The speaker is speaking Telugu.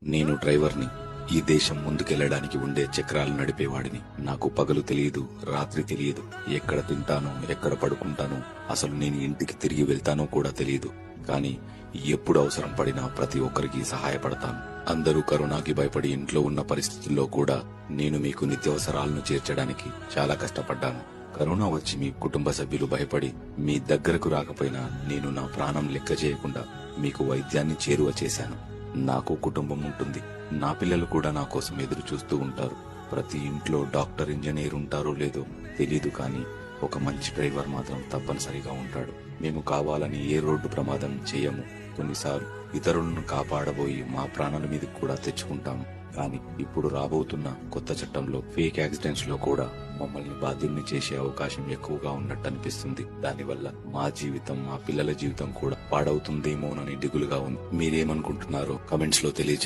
నేను డ్రైవర్ని. ఈ దేశం ముందుకెళ్లడానికి ఉండే చక్రాలు నడిపేవాడిని. నాకు పగలు తెలియదు, రాత్రి తెలియదు. ఎక్కడ తింటానో, ఎక్కడ పడుకుంటానో, అసలు నేను ఇంటికి తిరిగి వెళ్తానో కూడా తెలియదు. కానీ ఎప్పుడు అవసరం పడినా ప్రతి ఒక్కరికి సహాయపడతాను. అందరూ కరోనాకి భయపడి ఇంట్లో ఉన్న పరిస్థితుల్లో కూడా నేను మీకు నిత్యావసరాలను చేర్చడానికి చాలా కష్టపడ్డాను. కరోనా వచ్చి మీ కుటుంబ సభ్యులు భయపడి మీ దగ్గరకు రాకపోయినా నేను నా ప్రాణం లెక్క చేయకుండా మీకు వైద్యాన్ని చేరువ చేశాను. నాకు కుటుంబం ఉంటుంది. నా పిల్లలు కూడా నా కోసం ఎదురు చూస్తూ ఉంటారు. ప్రతి ఇంట్లో డాక్టర్, ఇంజనీర్ ఉంటారో లేదో తెలీదు, కానీ ఒక మంచి డ్రైవర్ మాత్రం తప్పనిసరిగా ఉంటాడు. మేము కావాలని ఏ రోడ్డు ప్రమాదం చేయము. కొన్నిసార్లు ఇతరులను కాపాడబోయి మా ప్రాణాల మీద కూడా తెచ్చుకుంటాము. కానీ ఇప్పుడు రాబోతున్న కొత్త చట్టంలో ఫేక్ యాక్సిడెంట్స్ లో కూడా మమ్మల్ని బాధ్యుల్ని చేసే అవకాశం ఎక్కువగా ఉన్నట్టు అనిపిస్తుంది. దానివల్ల మా జీవితం, మా పిల్లల జీవితం కూడా పాడవుతుందేమోనని దిగులుగా ఉంది. మీరేమనుకుంటున్నారో కమెంట్స్ లో తెలియజేయండి.